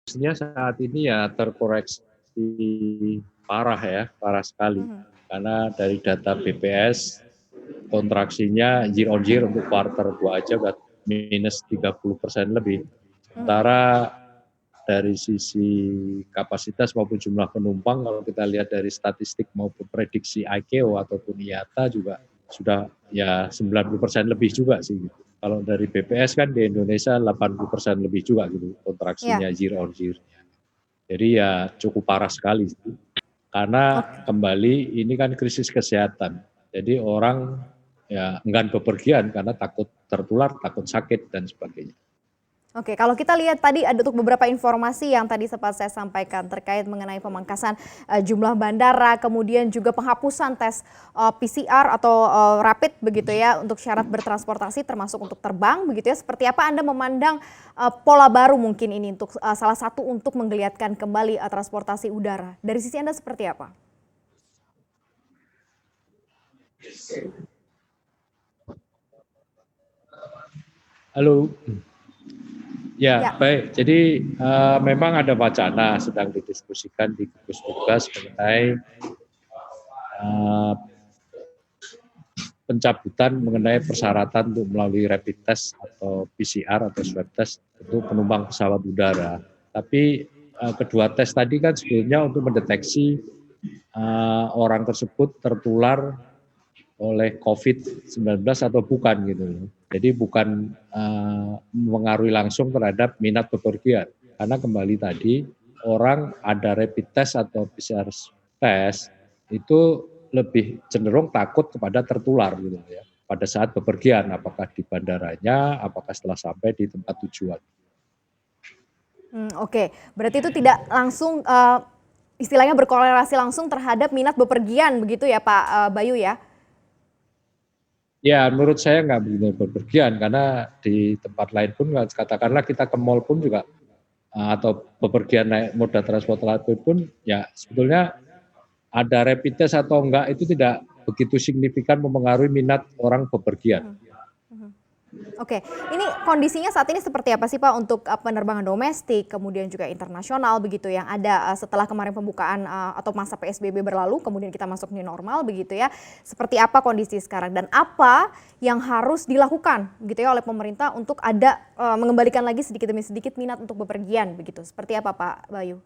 Kondisinya saat ini ya terkoreksi parah sekali. Karena dari data BPS, kontraksinya year on year untuk kuartal 2 aja udah minus 30% lebih. Sementara dari sisi kapasitas maupun jumlah penumpang, kalau kita lihat dari statistik maupun prediksi ICAO ataupun IATA juga sudah ya 90% lebih juga sih. Kalau dari BPS kan di Indonesia 80% lebih juga gitu kontraksinya year on year. Jadi ya cukup parah sekali. Karena kembali ini kan krisis kesehatan. Jadi orang ya enggan bepergian karena takut tertular, takut sakit dan sebagainya. Oke, kalau kita lihat tadi ada untuk beberapa informasi yang tadi sempat saya sampaikan terkait mengenai pemangkasan jumlah bandara, kemudian juga penghapusan tes PCR atau rapid begitu ya untuk syarat bertransportasi termasuk untuk terbang begitu ya. Seperti apa Anda memandang pola baru mungkin ini untuk salah satu untuk menggeliatkan kembali transportasi udara. Dari sisi Anda seperti apa? Halo. Ya, baik. Jadi memang ada wacana sedang didiskusikan di gugus tugas mengenai pencabutan mengenai persyaratan untuk melalui rapid test atau PCR atau swab test untuk penumpang pesawat udara. Tapi kedua tes tadi kan sebetulnya untuk mendeteksi orang tersebut tertular oleh COVID-19 atau bukan gitu. Jadi bukan mengaruhi langsung terhadap minat bepergian. Karena kembali tadi orang ada rapid test atau PCR test itu lebih cenderung takut kepada tertular gitu ya. Pada saat bepergian, apakah di bandaranya, apakah setelah sampai di tempat tujuan. Oke, berarti itu tidak langsung istilahnya berkorelasi langsung terhadap minat bepergian begitu ya Pak Bayu ya? Ya, menurut saya nggak begitu bepergian karena di tempat lain pun katakanlah kita ke mall pun juga atau bepergian naik moda transportasi pun ya sebetulnya ada rapid test atau enggak itu tidak begitu signifikan mempengaruhi minat orang bepergian. Oke, ini kondisinya saat ini seperti apa sih Pak untuk penerbangan domestik, kemudian juga internasional begitu yang ada setelah kemarin pembukaan atau masa PSBB berlalu, kemudian kita masuk new normal begitu ya. Seperti apa kondisi sekarang dan apa yang harus dilakukan gitu ya oleh pemerintah untuk ada mengembalikan lagi sedikit demi sedikit minat untuk bepergian begitu. Seperti apa Pak Bayu?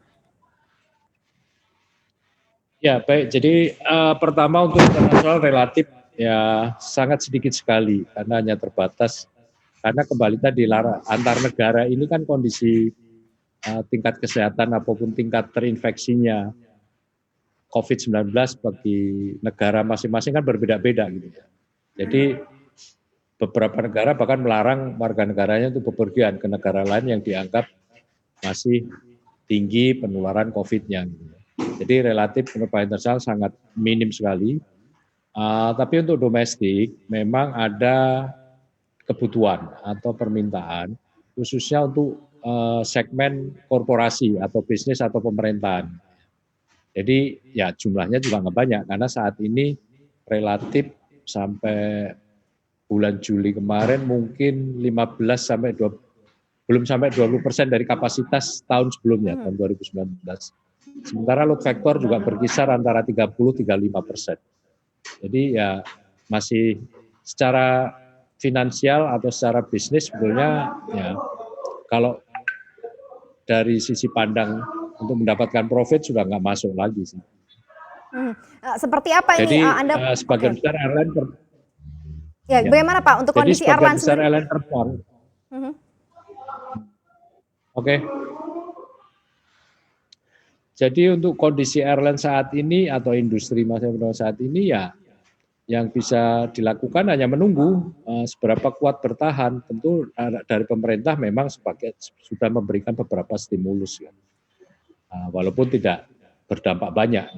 Ya baik, jadi pertama untuk internasional relatif ya sangat sedikit sekali karena hanya terbatas. Karena kembali tadi antar negara ini kan kondisi tingkat kesehatan apapun tingkat terinfeksinya COVID-19 bagi negara masing-masing kan berbeda-beda gitu ya. Jadi beberapa negara bahkan melarang warga negaranya untuk bepergian ke negara lain yang dianggap masih tinggi penularan COVID-nya. Gitu ya. Jadi relatif penerbangan internasional sangat minim sekali. Tapi untuk domestik memang ada kebutuhan atau permintaan khususnya untuk segmen korporasi atau bisnis atau pemerintahan. Jadi ya jumlahnya juga nggak banyak karena saat ini relatif sampai bulan Juli kemarin mungkin 15 sampai 20, belum sampai 20% dari kapasitas tahun sebelumnya tahun 2019. Sementara load factor juga berkisar antara 30-35%. Jadi ya masih secara finansial atau secara bisnis sebetulnya ya kalau dari sisi pandang untuk mendapatkan profit sudah nggak masuk lagi sih. Seperti apa ini Anda? Sebagian besar airline ya, bagaimana Pak untuk kondisi airline besar airline terbang. Oke. Jadi untuk kondisi airline saat ini atau industri masa saat ini ya yang bisa dilakukan hanya menunggu seberapa kuat bertahan. Tentu dari pemerintah memang sudah memberikan beberapa stimulus ya. Walaupun tidak berdampak banyak.